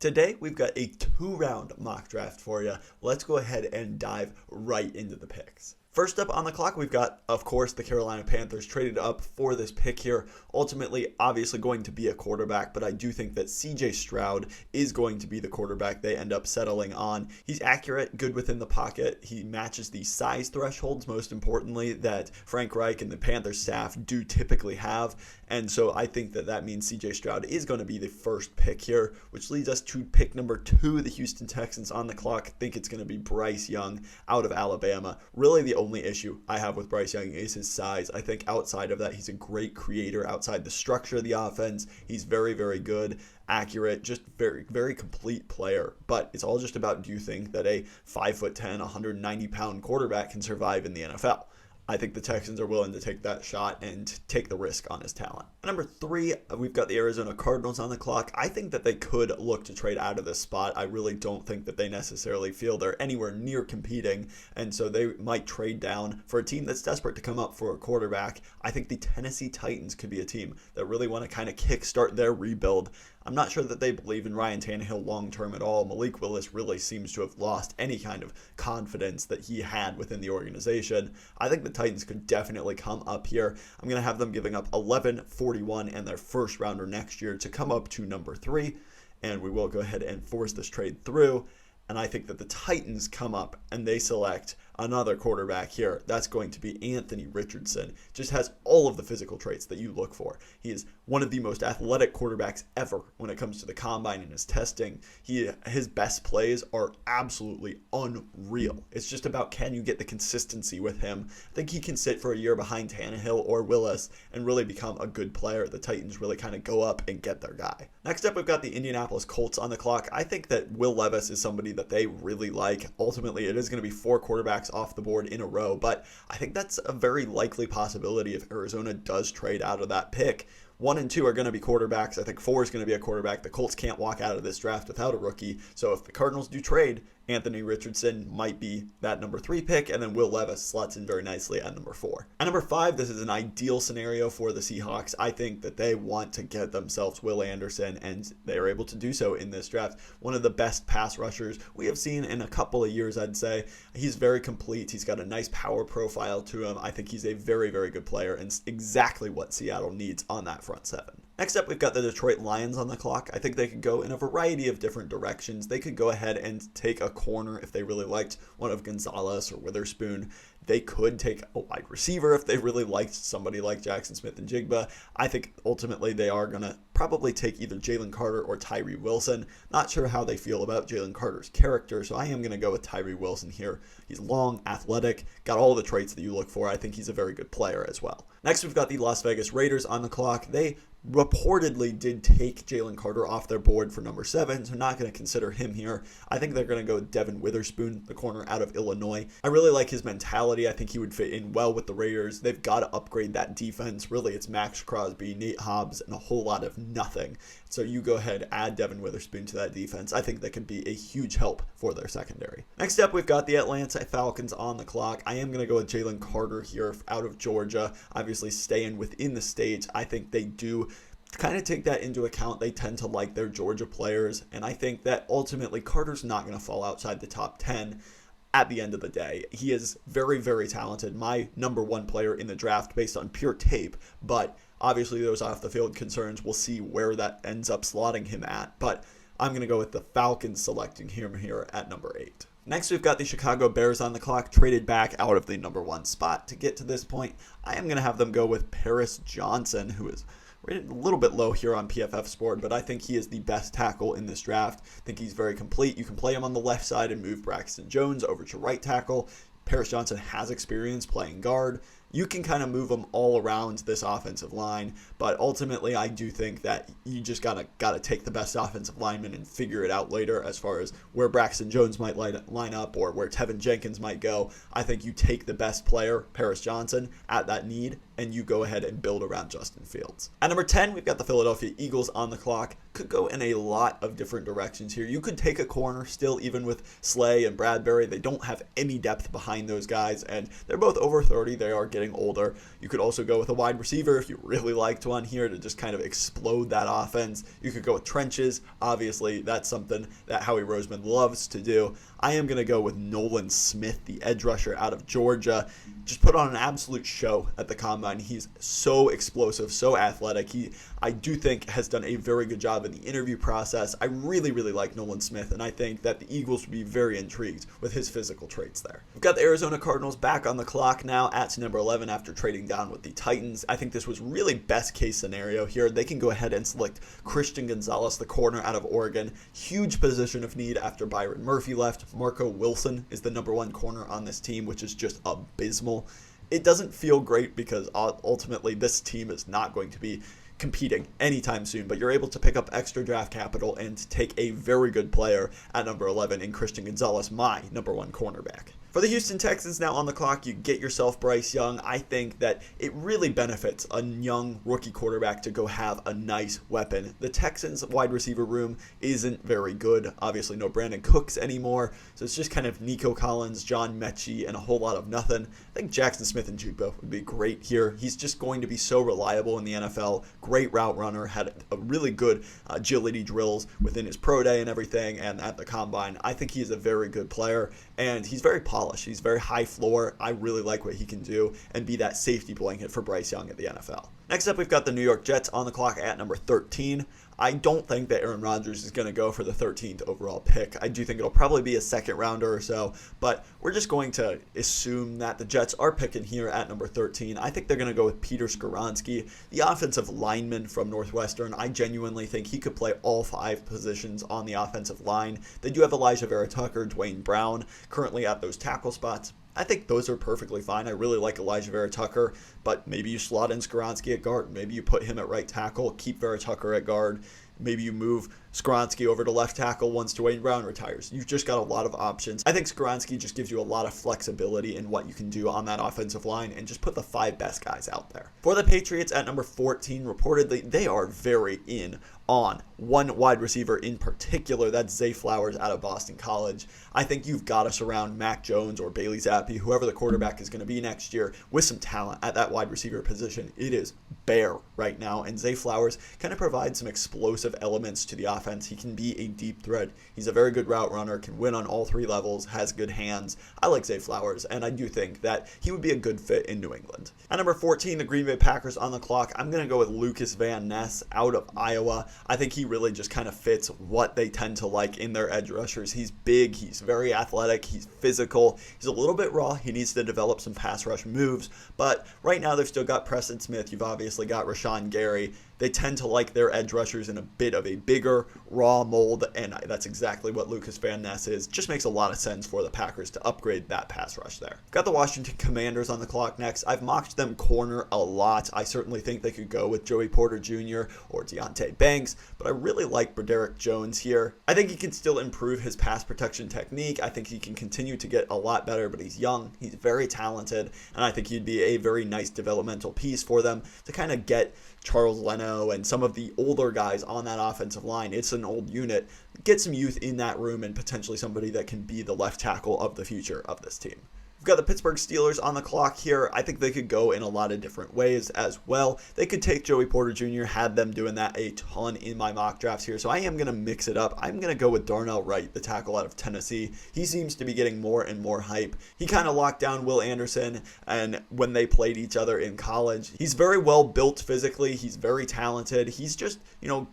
Today, we've got a 2-round mock draft for you. Let's go ahead and dive right into the picks. First up on the clock, we've got, of course, the Carolina Panthers traded up for this pick here. Ultimately, obviously going to be a quarterback, but I do think that CJ Stroud is going to be the quarterback they end up settling on. He's accurate, good within the pocket. He matches the size thresholds, most importantly, that Frank Reich and the Panthers staff do typically have. And so I think that means CJ Stroud is going to be the first pick here, which leads us to pick number 2, the Houston Texans on the clock. I think it's going to be Bryce Young out of Alabama. Really the only issue I have with Bryce Young is his size. I think outside of that, he's a great creator outside the structure of the offense. He's very, very good, accurate, just very, very complete player. But it's all just about, do you think that a 5'10", 190-pound quarterback can survive in the NFL? I think the Texans are willing to take that shot and take the risk on his talent. Number 3, we've got the Arizona Cardinals on the clock. I think that they could look to trade out of this spot. I really don't think that they necessarily feel they're anywhere near competing, and so they might trade down for a team that's desperate to come up for a quarterback. I think the Tennessee Titans could be a team that really want to kind of kickstart their rebuild. I'm not sure that they believe in Ryan Tannehill long-term at all. Malik Willis really seems to have lost any kind of confidence that he had within the organization. I think the Titans could definitely come up here. I'm going to have them giving up 11, 41, and their first rounder next year to come up to number 3. And we will go ahead and force this trade through. And I think that the Titans come up and they select another quarterback here. That's going to be Anthony Richardson. Just has all of the physical traits that you look for. He is one of the most athletic quarterbacks ever when it comes to the combine and his testing. His best plays are absolutely unreal. It's just about, can you get the consistency with him? I think he can sit for a year behind Tannehill or Willis and really become a good player. The Titans really kind of go up and get their guy. Next up, we've got the Indianapolis Colts on the clock. I think that Will Levis is somebody that they really like. Ultimately, it is going to be 4 quarterbacks off the board in a row, but I think that's a very likely possibility if Arizona does trade out of that pick. 1 and 2 are going to be quarterbacks. I think 4 is going to be a quarterback. The Colts can't walk out of this draft without a rookie. So if the Cardinals do trade, Anthony Richardson might be that number 3 pick, and then Will Levis slots in very nicely at number 4. At number 5, this is an ideal scenario for the Seahawks. I think that they want to get themselves Will Anderson, and they are able to do so in this draft. One of the best pass rushers we have seen in a couple of years, I'd say. He's very complete. He's got a nice power profile to him. I think he's a very, very good player, and exactly what Seattle needs on that front 7. Next up, we've got the Detroit Lions on the clock. I think they could go in a variety of different directions. They could go ahead and take a corner if they really liked one of Gonzalez or Witherspoon. They could take a wide receiver if they really liked somebody like Jackson Smith and Jigba. I think ultimately they are going to probably take either Jalen Carter or Tyree Wilson. Not sure how they feel about Jalen Carter's character, so I am going to go with Tyree Wilson here. He's long, athletic, got all the traits that you look for. I think he's a very good player as well. Next, we've got the Las Vegas Raiders on the clock. They reportedly did take Jalen Carter off their board for number 7, so not going to consider him here. I think they're going to go with Devin Witherspoon, the corner out of Illinois. I really like his mentality. I think he would fit in well with the Raiders. They've got to upgrade that defense. Really, it's Max Crosby, Nate Hobbs, and a whole lot of nothing. So you go ahead, add Devin Witherspoon to that defense. I think that could be a huge help for their secondary. Next up, we've got the Atlanta Falcons on the clock. I am going to go with Jalen Carter here out of Georgia. Obviously, staying within the state. I think they do kind of take that into account. They tend to like their Georgia players, and I think that ultimately Carter's not going to fall outside the top 10 at the end of the day. He is very, very talented. My number 1 player in the draft based on pure tape, but obviously those off the field concerns, we'll see where that ends up slotting him at, but I'm going to go with the Falcons selecting him here at number 8. Next, we've got the Chicago Bears on the clock, traded back out of the number 1 spot. To get to this point, I am going to have them go with Paris Johnson, who is rated a little bit low here on PFF's board, but I think he is the best tackle in this draft. I think he's very complete. You can play him on the left side and move Braxton Jones over to right tackle. Paris Johnson has experience playing guard. You can kind of move them all around this offensive line, but ultimately I do think that you just gotta take the best offensive lineman and figure it out later as far as where Braxton Jones might line up or where Tevin Jenkins might go. I think you take the best player, Paris Johnson, at that need, and you go ahead and build around Justin Fields. At number 10, we've got the Philadelphia Eagles on the clock. Could go in a lot of different directions here. You could take a corner still, even with Slay and Bradbury. They don't have any depth behind those guys, and they're both over 30. They are getting older. You could also go with a wide receiver if you really liked one here to just kind of explode that offense. You could go with trenches. Obviously, that's something that Howie Roseman loves to do. I am going to go with Nolan Smith, the edge rusher out of Georgia. Just put on an absolute show at the combine. He's so explosive, so athletic. I do think, has done a very good job in the interview process. I really, really like Nolan Smith, and I think that the Eagles would be very intrigued with his physical traits there. We've got the Arizona Cardinals back on the clock now at number 11 after trading down with the Titans. I think this was really best case scenario here. They can go ahead and select Christian Gonzalez, the corner out of Oregon. Huge position of need after Byron Murphy left. Marco Wilson is the number 1 corner on this team, which is just abysmal. It doesn't feel great because ultimately this team is not going to be competing anytime soon, but you're able to pick up extra draft capital and take a very good player at number 11 in Christian Gonzalez, my number 1 cornerback. For the Houston Texans now on the clock, you get yourself Bryce Young. I think that it really benefits a young rookie quarterback to go have a nice weapon. The Texans wide receiver room isn't very good. Obviously no Brandon Cooks anymore, so it's just kind of Nico Collins, John Mechie, and a whole lot of nothing. I think Jackson Smith-Njigba would be great here. He's just going to be so reliable in the NFL. Great route runner, had a really good agility drills within his pro day and everything, and at the combine. I think he's a very good player, and he's very polished. He's very high floor. I really like what he can do and be that safety blanket for Bryce Young at the NFL. Next up, we've got the New York Jets on the clock at number 13. I don't think that Aaron Rodgers is going to go for the 13th overall pick. I do think it'll probably be a second rounder or so, but we're just going to assume that the Jets are picking here at number 13. I think they're going to go with Peter Skoronski, the offensive lineman from Northwestern. I genuinely think he could play all 5 positions on the offensive line. They do have Elijah Vera Tucker, Dwayne Brown, currently at those tackle spots. I think those are perfectly fine. I really like Elijah Vera Tucker, but maybe you slot in Skoronski at guard. Maybe you put him at right tackle, keep Vera Tucker at guard. Maybe you move Skoronski over to left tackle once Dwayne Brown retires. You've just got a lot of options. I think Skoronski just gives you a lot of flexibility in what you can do on that offensive line, and just put the 5 best guys out there. For the Patriots at number 14, reportedly, they are very in on one wide receiver in particular. That's Zay Flowers out of Boston College. I think you've got to surround Mac Jones or Bailey Zappi, whoever the quarterback is going to be next year, with some talent at that wide receiver position. It is bare right now, and Zay Flowers kind of provides some explosive elements to the offense. He can be a deep threat. He's a very good route runner, can win on all 3 levels, has good hands. I like Zay Flowers, and I do think that he would be a good fit in New England. At number 14, the Green Bay Packers on the clock. I'm going to go with Lucas Van Ness out of Iowa. I think he really just kind of fits what they tend to like in their edge rushers. He's big, he's very athletic, he's physical, he's a little bit raw. He needs to develop some pass rush moves, but right now they've still got Preston Smith. You've obviously got Rashawn Gary. They tend to like their edge rushers in a bit of a bigger, raw mold, and that's exactly what Lucas Van Ness is. Just makes a lot of sense for the Packers to upgrade that pass rush there. Got the Washington Commanders on the clock next. I've mocked them corner a lot. I certainly think they could go with Joey Porter Jr. or Deontay Banks, but I really like Broderick Jones here. I think he can still improve his pass protection technique. I think he can continue to get a lot better, but he's young, he's very talented, and I think he'd be a very nice developmental piece for them to kind of get Charles Leno and some of the older guys on that offensive line. It's an old unit. Get some youth in that room and potentially somebody that can be the left tackle of the future of this team. We've got the Pittsburgh Steelers on the clock here. I think they could go in a lot of different ways as well. They could take Joey Porter Jr., had them doing that a ton in my mock drafts here, so I am going to mix it up. I'm going to go with Darnell Wright, the tackle out of Tennessee. He seems to be getting more and more hype. He kind of locked down Will Anderson, and when they played each other in college, he's very well built physically. He's very talented. He's just,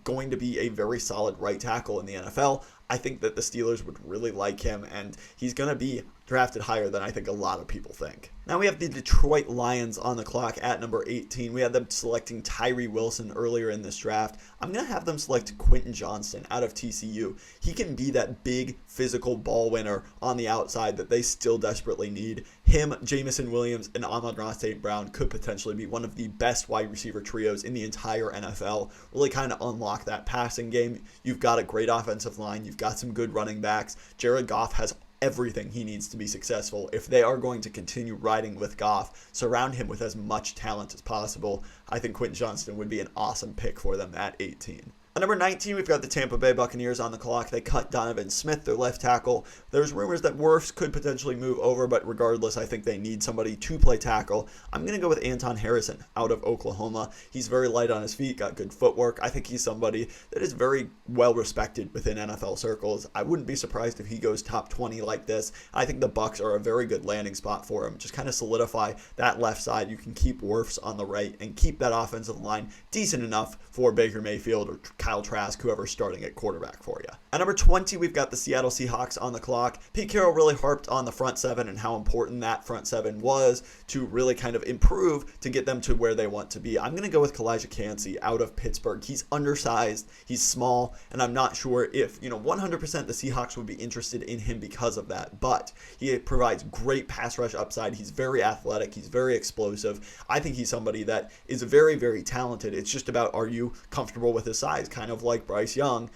going to be a very solid right tackle in the NFL. I think that the Steelers would really like him, and he's going to be drafted higher than I think a lot of people think. Now we have the Detroit Lions on the clock at number 18. We had them selecting Tyree Wilson earlier in this draft. I'm going to have them select Quentin Johnston out of TCU. He can be that big physical ball winner on the outside that they still desperately need. Him, Jamison Williams, and Amon-Ra St. Brown could potentially be one of the best wide receiver trios in the entire NFL. Really kind of unlock that passing game. You've got a great offensive line. You've got some good running backs. Jared Goff has everything he needs to be successful. If they are going to continue riding with Goff, surround him with as much talent as possible. I think Quentin Johnston would be an awesome pick for them at 18. At number 19, we've got the Tampa Bay Buccaneers on the clock. They cut Donovan Smith, their left tackle. There's rumors that Wirfs could potentially move over, but regardless, I think they need somebody to play tackle. I'm going to go with Anton Harrison out of Oklahoma. He's very light on his feet, got good footwork. I think he's somebody that is very well respected within NFL circles. I wouldn't be surprised if he goes top 20 like this. I think the Bucs are a very good landing spot for him. Just kind of solidify that left side. You can keep Wirfs on the right and keep that offensive line decent enough for Baker Mayfield or Kyle Trask, whoever's starting at quarterback for you. At number 20, we've got the Seattle Seahawks on the clock. Pete Carroll really harped on the front seven and how important that front seven was to really kind of improve to get them to where they want to be. I'm going to go with Kalijah Kancey out of Pittsburgh. He's undersized, he's small, and I'm not sure if, 100% the Seahawks would be interested in him because of that, but he provides great pass rush upside. He's very athletic, he's very explosive. I think he's somebody that is very, very talented. It's just about, are you comfortable with his size? Kind of like Bryce Young.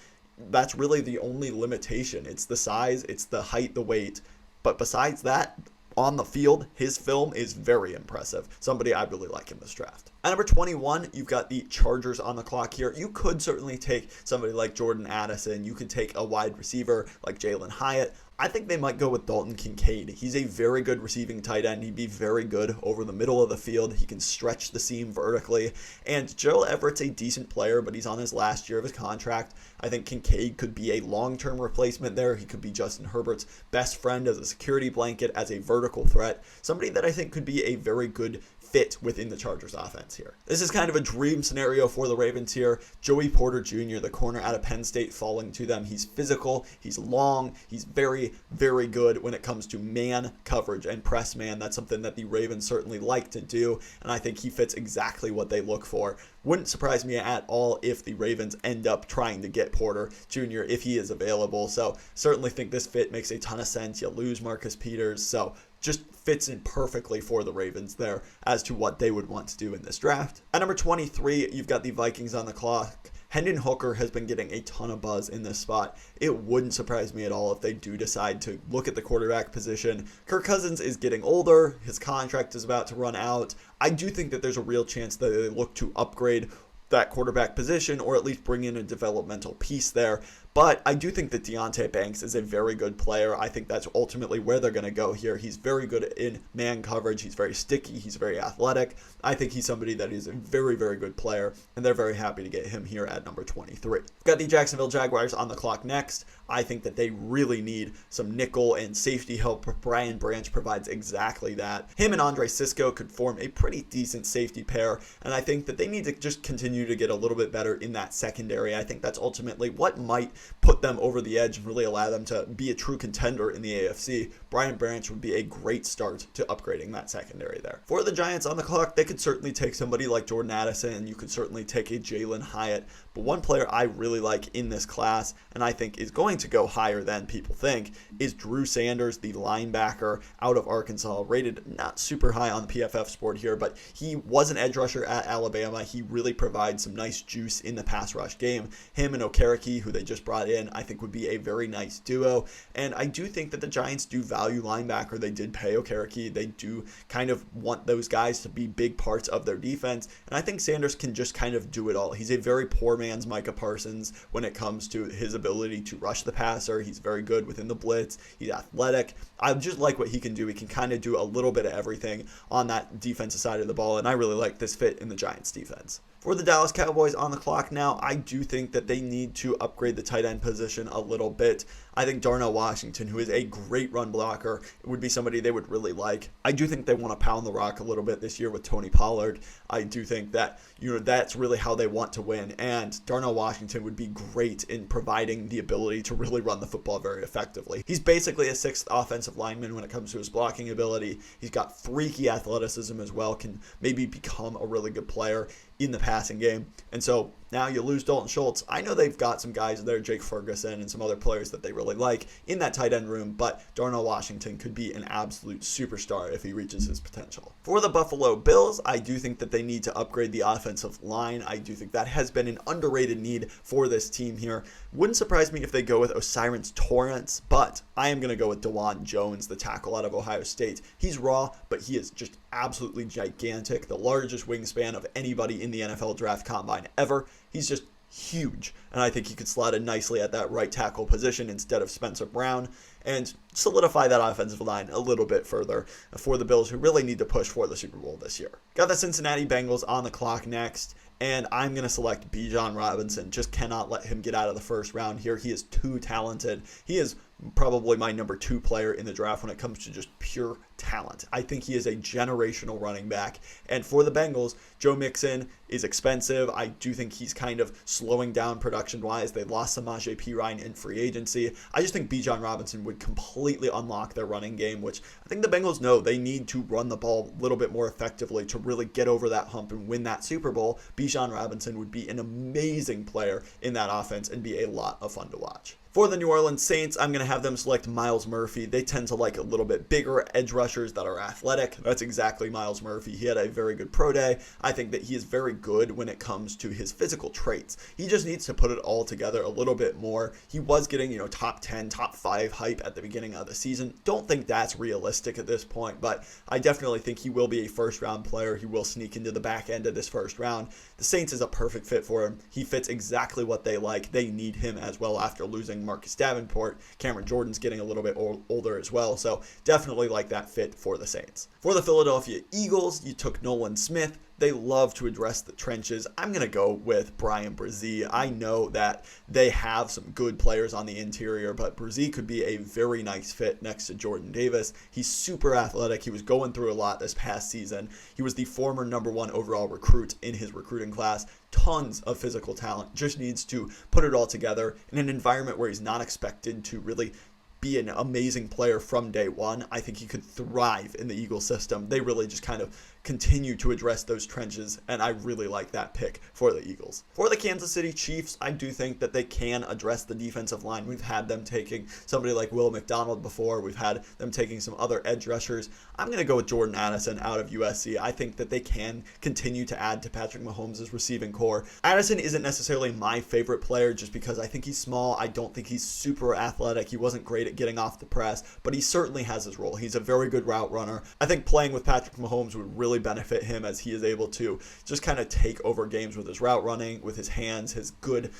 That's really the only limitation. It's the size, it's the height, the weight. But besides that, on the field, his film is very impressive. Somebody I really like in this draft. At number 21, you've got the Chargers on the clock here. You could certainly take somebody like Jordan Addison. You could take a wide receiver like Jalen Hyatt. I think they might go with Dalton Kincaid. He's a very good receiving tight end. He'd be very good over the middle of the field. He can stretch the seam vertically. And Joe Everett's a decent player, but he's on his last year of his contract. I think Kincaid could be a long-term replacement there. He could be Justin Herbert's best friend as a security blanket, as a vertical threat. Somebody that I think could be a very good fit within the Chargers offense here. This is kind of a dream scenario for the Ravens here. Joey Porter Jr., the corner out of Penn State, falling to them. He's physical, he's long, he's very, very good when it comes to man coverage and press man. That's something that the Ravens certainly like to do, and I think he fits exactly what they look for. Wouldn't surprise me at all if the Ravens end up trying to get Porter Jr. if he is available. So certainly think this fit makes a ton of sense. You lose Marcus Peters, so just fits in perfectly for the Ravens there as to what they would want to do in this draft. At number 23, you've got the Vikings on the clock. Hendon Hooker has been getting a ton of buzz in this spot. It wouldn't surprise me at all if they do decide to look at the quarterback position. Kirk Cousins is getting older. His contract is about to run out. I do think that there's a real chance that they look to upgrade that quarterback position or at least bring in a developmental piece there. But I do think that Deonte Banks is a very good player. I think that's ultimately where they're going to go here. He's very good in man coverage. He's very sticky. He's very athletic. I think he's somebody that is a very, very good player, and they're very happy to get him here at number 23. We've got the Jacksonville Jaguars on the clock next. I think that they really need some nickel and safety help. Brian Branch provides exactly that. Him and Andre Sisco could form a pretty decent safety pair, and I think that they need to just continue to get a little bit better in that secondary. I think that's ultimately what might put them over the edge and really allow them to be a true contender in the AFC. Brian Branch would be a great start to upgrading that secondary there. For the Giants on the clock, they could certainly take somebody like Jordan Addison. You could certainly take a Jalen Hyatt. But one player I really like in this class, and I think is going to go higher than people think, is Drew Sanders, the linebacker out of Arkansas, rated not super high on the PFF Sport here, but he was an edge rusher at Alabama. He really provides some nice juice in the pass rush game. Him and Okereke, who they just brought in, I think would be a very nice duo. And I do think that the Giants do value linebacker. They did pay Okereke. They do kind of want those guys to be big parts of their defense. And I think Sanders can just kind of do it all. He's a very poor man's Micah Parsons when it comes to his ability to rush the passer. He's very good within the blitz. He's athletic. I just like what he can do. He can kind of do a little bit of everything on that defensive side of the ball, and I really like this fit in the Giants defense. For the Dallas Cowboys on the clock now, I do think that they need to upgrade the tight end position a little bit. I think Darnell Washington, who is a great run blocker, would be somebody they would really like. I do think they want to pound the rock a little bit this year with Tony Pollard. I do think that that's really how they want to win, and Darnell Washington would be great in providing the ability to really run the football very effectively. He's basically a sixth offensive lineman when it comes to his blocking ability. He's got freaky athleticism as well, can maybe become a really good player in the passing game. And so now you lose Dalton Schultz. I know they've got some guys there, Jake Ferguson and some other players that they really like in that tight end room, but Darnell Washington could be an absolute superstar if he reaches his potential. For the Buffalo Bills, I do think that they need to upgrade the offensive line. I do think that has been an underrated need for this team here. Wouldn't surprise me if they go with O'Cyrus Torrence, but I am going to go with DeJuan Jones, the tackle out of Ohio State. He's raw, but he is just absolutely gigantic, the largest wingspan of anybody in the NFL draft combine ever. He's just huge. And I think he could slot in nicely at that right tackle position instead of Spencer Brown and solidify that offensive line a little bit further for the Bills, who really need to push for the Super Bowl this year. Got the Cincinnati Bengals on the clock next, and I'm going to select Bijan Robinson. Just cannot let him get out of the first round here. He is too talented. He is probably my number 2 player in the draft when it comes to just pure talent. I think he is a generational running back. And for the Bengals, Joe Mixon is expensive. I do think he's kind of slowing down production-wise. They lost Samaje Perine in free agency. I just think Bijan Robinson would completely unlock their running game, which I think the Bengals know they need to run the ball a little bit more effectively to really get over that hump and win that Super Bowl. Bijan Robinson would be an amazing player in that offense and be a lot of fun to watch. For the New Orleans Saints, I'm going to have them select Myles Murphy. They tend to like a little bit bigger edge rushers that are athletic. That's exactly Myles Murphy. He had a very good pro day. I think that he is very good when it comes to his physical traits. He just needs to put it all together a little bit more. He was getting, top 10, top 5 hype at the beginning of the season. Don't think that's realistic at this point, but I definitely think he will be a first-round player. He will sneak into the back end of this first round. The Saints is a perfect fit for him. He fits exactly what they like. They need him as well after losing Marcus Davenport. Cameron Jordan's getting a little bit older as well, so definitely like that fit for the Saints. For the Philadelphia Eagles, you took Nolan Smith. They love to address the trenches. I'm going to go with Brian Brzee. I know that they have some good players on the interior, but Brzee could be a very nice fit next to Jordan Davis. He's super athletic. He was going through a lot this past season. He was the former number 1 overall recruit in his recruiting class. Tons of physical talent. Just needs to put it all together in an environment where he's not expected to really be an amazing player from day one. I think he could thrive in the Eagles system. They really just kind of continue to address those trenches, and I really like that pick for the Eagles. For the Kansas City Chiefs, I do think that they can address the defensive line. We've had them taking somebody like Will McDonald before. We've had them taking some other edge rushers. I'm going to go with Jordan Addison out of USC. I think that they can continue to add to Patrick Mahomes' receiving core. Addison isn't necessarily my favorite player just because I think he's small. I don't think he's super athletic. He wasn't great at getting off the press, but he certainly has his role. He's a very good route runner. I think playing with Patrick Mahomes would really benefit him as he is able to just kind of take over games with his route running, with his hands, his good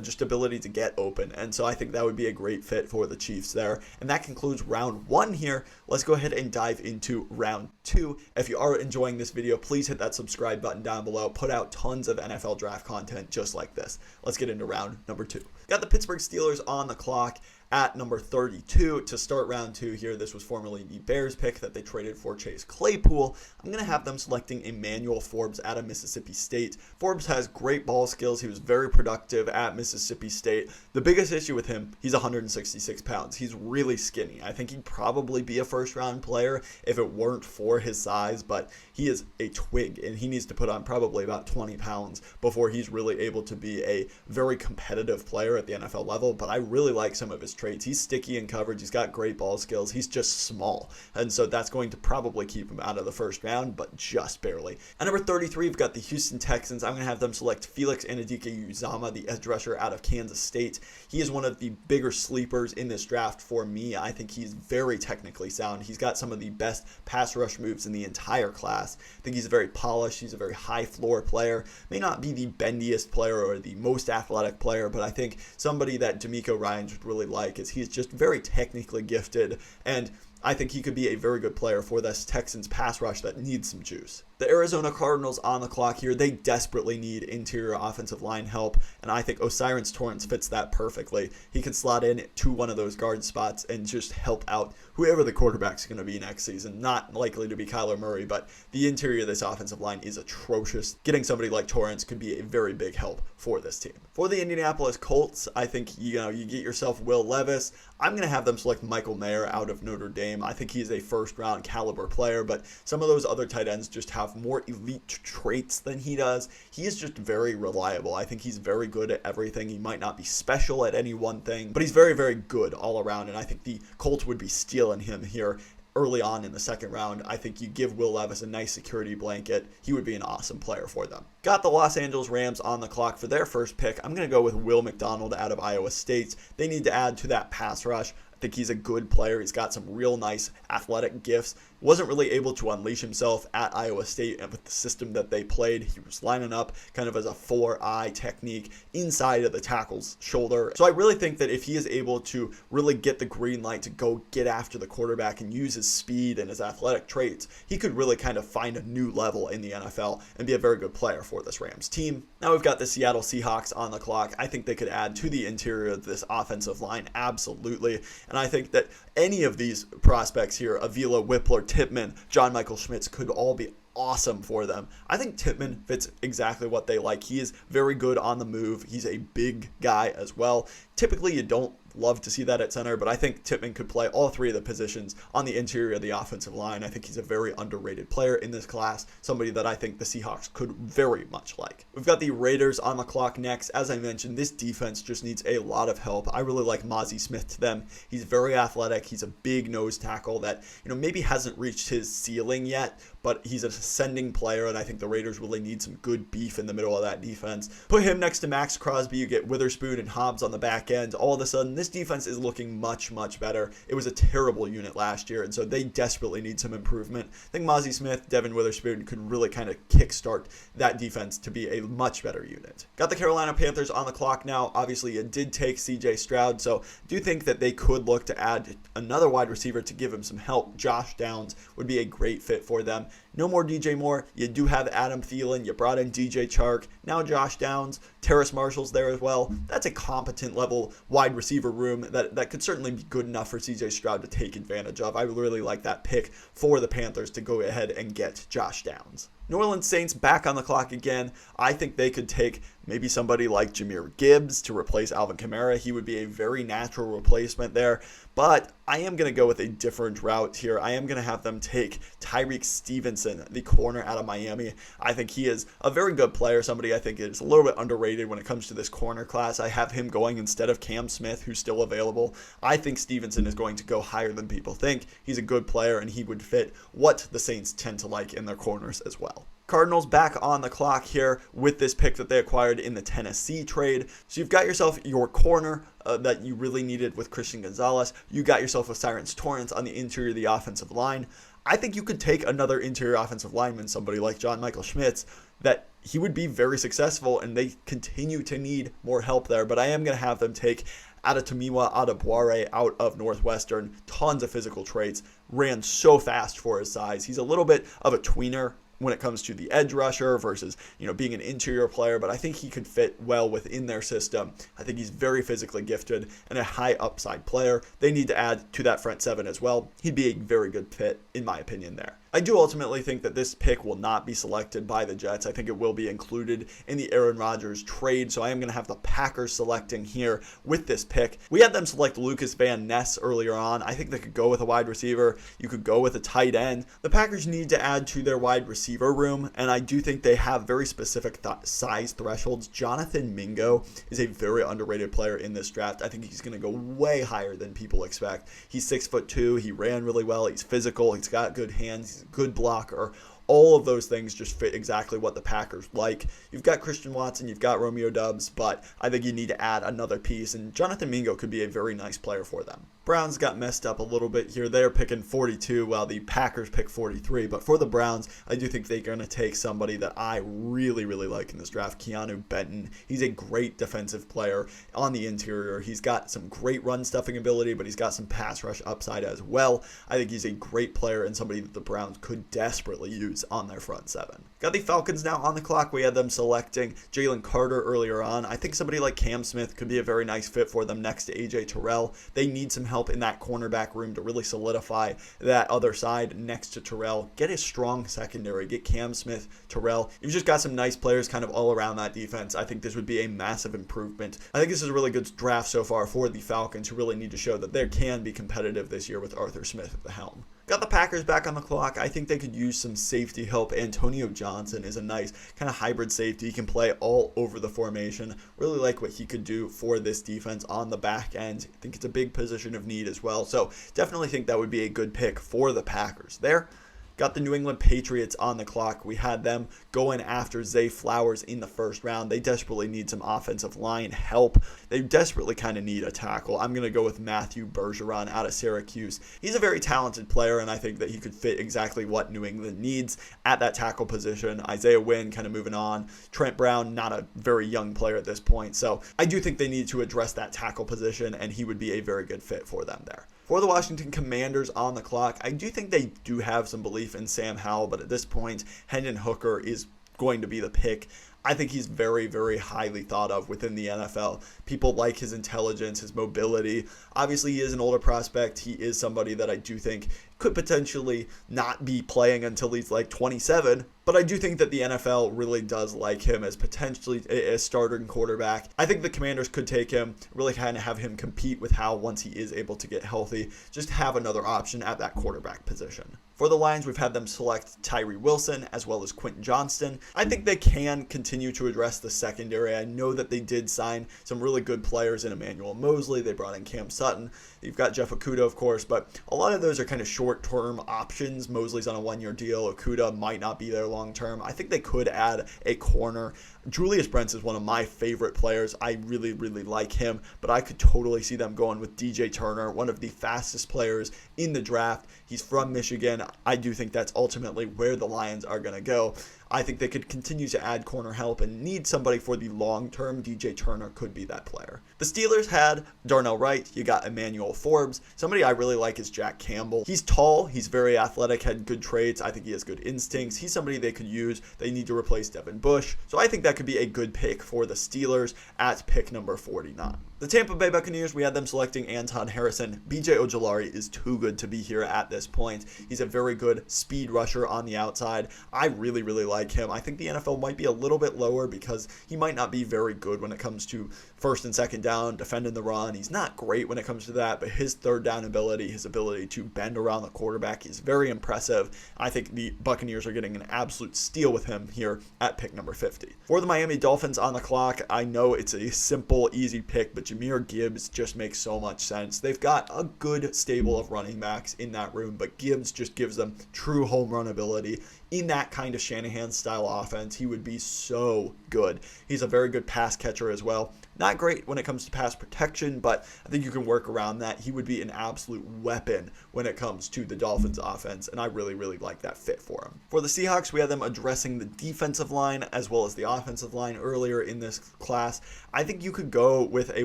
just ability to get open. And so I think that would be a great fit for the Chiefs there. And that concludes round 1 here. Let's go ahead and dive into round 2. If you are enjoying this video, please hit that subscribe button down below. Put out tons of NFL draft content just like this. Let's get into round number 2. Got the Pittsburgh Steelers on the clock at number 32 to start round 2 here. This was formerly the Bears pick that they traded for Chase Claypool. I'm going to have them selecting Emmanuel Forbes out of Mississippi State. Forbes has great ball skills. He was very productive at Mississippi State. The biggest issue with him, he's 166 pounds. He's really skinny. I think he'd probably be a first-round player if it weren't for his size, but he is a twig, and he needs to put on probably about 20 pounds before he's really able to be a very competitive player at the NFL level. But I really like some of his traits. He's sticky in coverage. He's got great ball skills. He's just small. And so that's going to probably keep him out of the first round, but just barely. At number 33, we've got the Houston Texans. I'm going to have them select Felix Anudike-Uzomah, the edge rusher out of Kansas State. He is one of the bigger sleepers in this draft for me. I think he's very technically sound. He's got some of the best pass rush moves in the entire class. I think he's very polished. He's a very high floor player. May not be the bendiest player or the most athletic player, but I think somebody that DeMeco Ryans would really like is he's just very technically gifted, and I think he could be a very good player for this Texans pass rush that needs some juice. The Arizona Cardinals on the clock here. They desperately need interior offensive line help, and I think O'Cyrus Torrence fits that perfectly. He could slot in to one of those guard spots and just help out whoever the quarterback's going to be next season. Not likely to be Kyler Murray, but the interior of this offensive line is atrocious. Getting somebody like Torrence could be a very big help for this team. For the Indianapolis Colts, I think you get yourself Will Levis. I'm going to have them select Michael Mayer out of Notre Dame. I think he's a first-round caliber player, but some of those other tight ends just have more elite traits than he does. He is just very reliable. I think he's very good at everything. He might not be special at any one thing, but he's very, very good all around, and I think the Colts would be stealing him here early on in the second round. I think you give Will Levis a nice security blanket. He would be an awesome player for them. Got the Los Angeles Rams on the clock for their first pick. I'm going to go with Will McDonald out of Iowa State. They need to add to that pass rush. think he's a good player. He's got some real nice athletic gifts. Wasn't really able to unleash himself at Iowa State and with the system that they played. He was lining up kind of as a 4-eye technique inside of the tackle's shoulder. So I really think that if he is able to really get the green light to go get after the quarterback and use his speed and his athletic traits, he could really kind of find a new level in the NFL and be a very good player for this Rams team. Now we've got the Seattle Seahawks on the clock. I think they could add to the interior of this offensive line, absolutely. And I think that any of these prospects here, Avila, Whippler, Tippmann, John Michael Schmitz, could all be awesome for them. I think Tippmann fits exactly what they like. He is very good on the move. He's a big guy as well. Typically, you don't love to see that at center, but I think Tippmann could play all three of the positions on the interior of the offensive line. I think he's a very underrated player in this class, somebody that I think the Seahawks could very much like. We've got the Raiders on the clock next. As I mentioned, this defense just needs a lot of help. I really like Mozzie Smith to them. He's very athletic. He's a big nose tackle that, maybe hasn't reached his ceiling yet, but he's an ascending player, and I think the Raiders really need some good beef in the middle of that defense. Put him next to Max Crosby, you get Witherspoon and Hobbs on the back end. All of a sudden, this defense is looking much, much better. It was a terrible unit last year, and so they desperately need some improvement. I think Mozzie Smith, Devin Witherspoon could really kind of kickstart that defense to be a much better unit. Got the Carolina Panthers on the clock now. Obviously, it did take C.J. Stroud, so I do think that they could look to add another wide receiver to give him some help. Josh Downs would be a great fit for them. No more DJ Moore. You do have Adam Thielen. You brought in DJ Chark. Now Josh Downs. Terrace Marshall's there as well. That's a competent level wide receiver room that could certainly be good enough for CJ Stroud to take advantage of. I really like that pick for the Panthers to go ahead and get Josh Downs. New Orleans Saints back on the clock again. I think they could take maybe somebody like Jahmyr Gibbs to replace Alvin Kamara. He would be a very natural replacement there. But I am going to go with a different route here. I am going to have them take Tyreek Stevenson, the corner out of Miami. I think he is a very good player, somebody I think is a little bit underrated when it comes to this corner class. I have him going instead of Cam Smith, who's still available. I think Stevenson is going to go higher than people think. He's a good player, and he would fit what the Saints tend to like in their corners as well. Cardinals back on the clock here with this pick that they acquired in the Tennessee trade. So you've got yourself your corner that you really needed with Christian Gonzalez. You got yourself a Cyrus Torrence on the interior of the offensive line. I think you could take another interior offensive lineman, somebody like John Michael Schmitz, that he would be very successful, and they continue to need more help there. But I am going to have them take Adetomiwa Adebawore out of Northwestern. Tons of physical traits. Ran so fast for his size. He's a little bit of a tweener when it comes to the edge rusher versus, being an interior player, but I think he could fit well within their system. I think he's very physically gifted and a high upside player. They need to add to that front seven as well. He'd be a very good fit, in my opinion, there. I do ultimately think that this pick will not be selected by the Jets. I think it will be included in the Aaron Rodgers trade, so I am going to have the Packers selecting here with this pick. We had them select Lucas Van Ness earlier on. I think they could go with a wide receiver. You could go with a tight end. The Packers need to add to their wide receiver room, and I do think they have very specific size thresholds. Jonathan Mingo is a very underrated player in this draft. I think he's going to go way higher than people expect. He's 6'2". He ran really well. He's physical. He's got good hands. He's a good blocker. All of those things just fit exactly what the Packers like. You've got Christian Watson, you've got Romeo Doubs, but I think you need to add another piece, and Jonathan Mingo could be a very nice player for them. Browns got messed up a little bit here. They're picking 42 while the Packers pick 43, but for the Browns, I do think they're going to take somebody that I really like in this draft, Keanu Benton. He's a great defensive player on the interior. He's got some great run stuffing ability, but he's got some pass rush upside as well. I think he's a great player and somebody that the Browns could desperately use on their front seven. Got the Falcons now on the clock. We had them selecting Jalen Carter earlier on. I think somebody like Cam Smith could be a very nice fit for them next to AJ Terrell. They need some help in that cornerback room to really solidify that other side next to Terrell. Get a strong secondary. Get Cam Smith, Terrell. You've just got some nice players kind of all around that defense. I think this would be a massive improvement. I think this is a really good draft so far for the Falcons, who really need to show that they can be competitive this year with Arthur Smith at the helm. Got the Packers back on the clock. I think they could use some safety help. Antonio Johnson is a nice kind of hybrid safety. He can play all over the formation. Really like what he could do for this defense on the back end. I think it's a big position of need as well. So definitely think that would be a good pick for the Packers there. Got the New England Patriots on the clock. We had them going after Zay Flowers in the first round. They desperately need some offensive line help. They desperately kind of need a tackle. I'm going to go with Matthew Bergeron out of Syracuse. He's a very talented player, and I think that he could fit exactly what New England needs at that tackle position. Isaiah Wynn kind of moving on. Trent Brown, not a very young player at this point. So I do think they need to address that tackle position, and he would be a very good fit for them there. For the Washington Commanders on the clock, I do think they do have some belief in Sam Howell, but at this point, Hendon Hooker is going to be the pick. I think he's very, very highly thought of within the NFL. People like his intelligence, his mobility. Obviously, he is an older prospect. He is somebody that I do think could potentially not be playing until he's like 27. But I do think that the NFL really does like him as potentially a starting quarterback. I think the Commanders could take him, really kind of have him compete with Howell once he is able to get healthy. Just have another option at that quarterback position. For the Lions, we've had them select Tyree Wilson as well as Quentin Johnston. I think they can continue to address the secondary. I know that they did sign some really good players in Emmanuel Mosley. They brought in Cam Sutton. You've got Jeff Okudah, of course, but a lot of those are kind of short-term options. Mosley's on a one-year deal. Okudah might not be there long-term. I think they could add a corner. Julius Brents is one of my favorite players. I really, really like him, but I could totally see them going with DJ Turner, one of the fastest players in the draft. He's from Michigan. I do think that's ultimately where the Lions are going to go. I think they could continue to add corner help and need somebody for the long term. DJ Turner could be that player. The Steelers had Darnell Wright. You got Emmanuel Forbes. Somebody I really like is Jack Campbell. He's tall. He's very athletic, had good traits. I think he has good instincts. He's somebody they could use. They need to replace Devin Bush. So I think that could be a good pick for the Steelers at pick number 49. The Tampa Bay Buccaneers, we had them selecting Anton Harrison. BJ Ojulari is too good to be here at this point. He's a very good speed rusher on the outside. I really, really like him. I think the NFL might be a little bit lower because he might not be very good when it comes to first and second down, defending the run. He's not great when it comes to that, but his third down ability, his ability to bend around the quarterback is very impressive. I think the Buccaneers are getting an absolute steal with him here at pick number 50. For the Miami Dolphins on the clock, I know it's a simple, easy pick, but Jahmyr Gibbs just makes so much sense. They've got a good stable of running backs in that room, but Gibbs just gives them true home run ability. In that kind of Shanahan-style offense, he would be so good. He's a very good pass catcher as well. Not great when it comes to pass protection, but I think you can work around that. He would be an absolute weapon when it comes to the Dolphins offense, and I really, really like that fit for him. For the Seahawks, we had them addressing the defensive line as well as the offensive line earlier in this class. I think you could go with a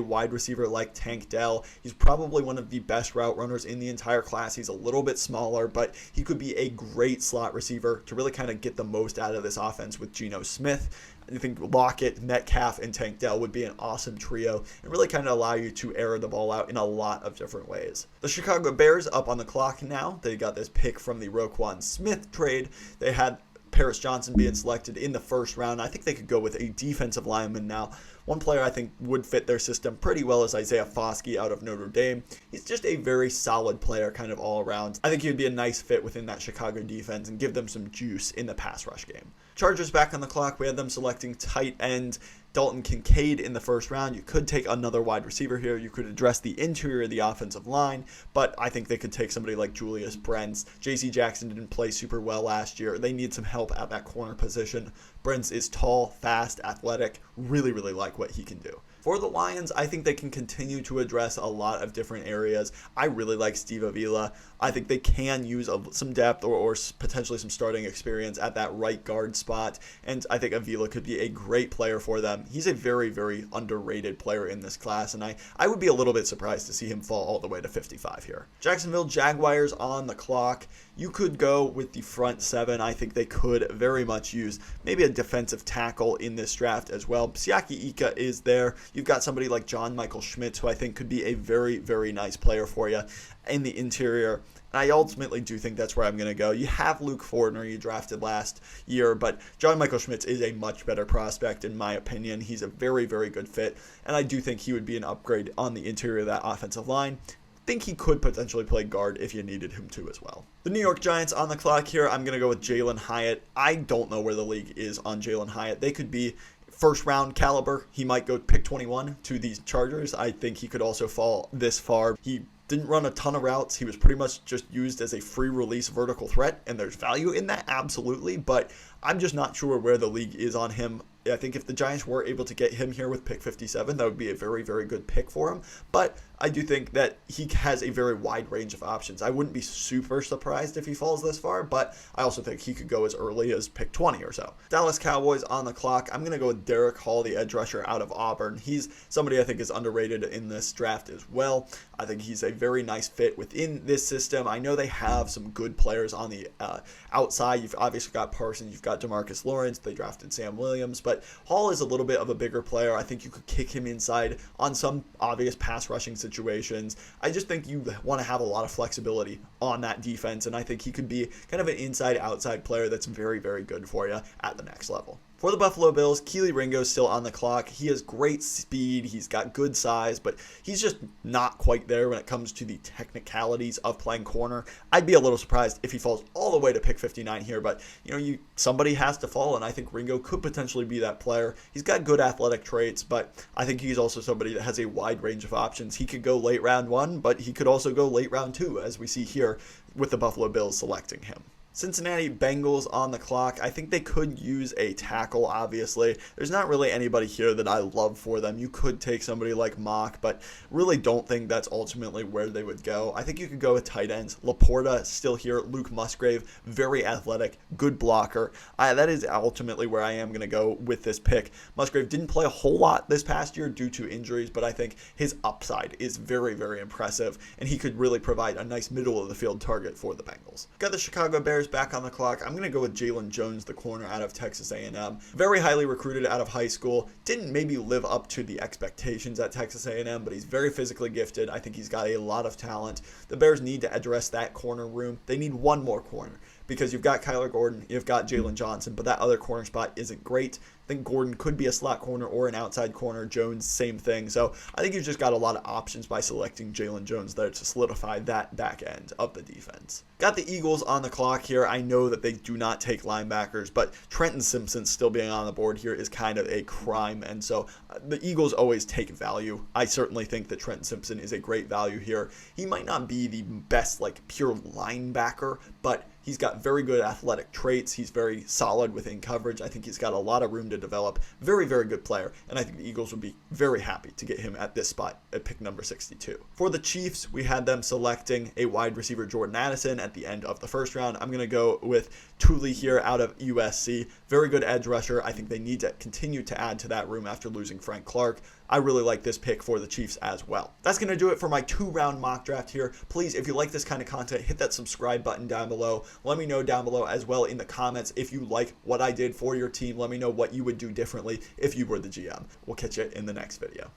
wide receiver like Tank Dell. He's probably one of the best route runners in the entire class. He's a little bit smaller, but he could be a great slot receiver to really kind of get the most out of this offense with Geno Smith. I think Lockett, Metcalf, and Tank Dell would be an awesome trio and really kind of allow you to air the ball out in a lot of different ways. The Chicago Bears up on the clock now. They got this pick from the Roquan Smith trade. They had Paris Johnson being selected in the first round. I think they could go with a defensive lineman now. One player I think would fit their system pretty well is Isaiah Foskey out of Notre Dame. He's just a very solid player kind of all around. I think he would be a nice fit within that Chicago defense and give them some juice in the pass rush game. Chargers back on the clock. We had them selecting tight end Dalton Kincaid in the first round. You could take another wide receiver here. You could address the interior of the offensive line, but I think they could take somebody like Julius Brents. J.C. Jackson didn't play super well last year. They need some help at that corner position. Brents is tall, fast, athletic. Really, really like what he can do. For the Lions, I think they can continue to address a lot of different areas. I really like Steve Avila. I think they can use some depth or potentially some starting experience at that right guard spot, and I think Avila could be a great player for them. He's a very, very underrated player in this class, and I would be a little bit surprised to see him fall all the way to 55 here. Jacksonville Jaguars on the clock. You could go with the front seven. I think they could very much use maybe a defensive tackle in this draft as well. Siaki Ika is there. You've got somebody like John Michael Schmitz, who I think could be a very, very nice player for you in the interior. And I ultimately do think that's where I'm going to go. You have Luke Fortner, you drafted last year, but John Michael Schmitz is a much better prospect in my opinion. He's a very, very good fit, and I do think he would be an upgrade on the interior of that offensive line. Think he could potentially play guard if you needed him to as well. The New York Giants on the clock here. I'm going to go with Jalen Hyatt. I don't know where the league is on Jalen Hyatt. They could be first round caliber. He might go pick 21 to the Chargers. I think he could also fall this far. He Didn't run a ton of routes. He was pretty much just used as a free release vertical threat, and there's value in that, absolutely, but I'm just not sure where the league is on him. I think if the Giants were able to get him here with pick 57, that would be a very, very good pick for him. But I do think that he has a very wide range of options. I wouldn't be super surprised if he falls this far, but I also think he could go as early as pick 20 or so. Dallas Cowboys on the clock. I'm going to go with Derek Hall, the edge rusher out of Auburn. He's somebody I think is underrated in this draft as well. I think he's a very nice fit within this system. I know they have some good players on the outside. You've obviously got Parsons, you've got DeMarcus Lawrence, they drafted Sam Williams, but Hall is a little bit of a bigger player. I think you could kick him inside on some obvious pass rushing situations. I just think you want to have a lot of flexibility on that defense, and I think he could be kind of an inside-outside player that's very, very good for you at the next level. For the Buffalo Bills, Kelee Ringo is still on the clock. He has great speed. He's got good size, but he's just not quite there when it comes to the technicalities of playing corner. I'd be a little surprised if he falls all the way to pick 59 here, but somebody has to fall, and I think Ringo could potentially be that player. He's got good athletic traits, but I think he's also somebody that has a wide range of options. He could go late round 1, but he could also go late round 2, as we see here with the Buffalo Bills selecting him. Cincinnati Bengals on the clock. I think they could use a tackle, obviously. There's not really anybody here that I love for them. You could take somebody like Mock, but really don't think that's ultimately where they would go. I think you could go with tight ends. Laporta still here. Luke Musgrave, very athletic, good blocker. That is ultimately where I am going to go with this pick. Musgrave didn't play a whole lot this past year due to injuries, but I think his upside is very, very impressive, and he could really provide a nice middle of the field target for the Bengals. Got the Chicago Bears back on the clock. I'm going to go with Jalen Jones, the corner out of Texas A&M. Very highly recruited out of high school. Didn't maybe live up to the expectations at Texas A&M, but he's very physically gifted. I think he's got a lot of talent. The Bears need to address that corner room. They need one more corner because you've got Kyler Gordon, you've got Jalen Johnson, but that other corner spot isn't great. I think Gordon could be a slot corner or an outside corner. Jones, same thing. So I think you've just got a lot of options by selecting Jalen Jones there to solidify that back end of the defense. Got the Eagles on the clock here. I know that they do not take linebackers, but Trenton Simpson still being on the board here is kind of a crime. And so the Eagles always take value. I certainly think that Trenton Simpson is a great value here. He might not be the best, pure linebacker, but he's got very good athletic traits. He's very solid within coverage. I think he's got a lot of room to develop. Very, very good player. And I think the Eagles would be very happy to get him at this spot at pick number 62. For the Chiefs, we had them selecting a wide receiver, Jordan Addison, at the end of the first round. I'm going to go with Thule here out of USC. Very good edge rusher. I think they need to continue to add to that room after losing Frank Clark. I really like this pick for the Chiefs as well. That's going to do it for my 2-round mock draft here. Please, if you like this kind of content, hit that subscribe button down below. Let me know down below as well in the comments if you like what I did for your team. Let me know what you would do differently if you were the GM. We'll catch you in the next video.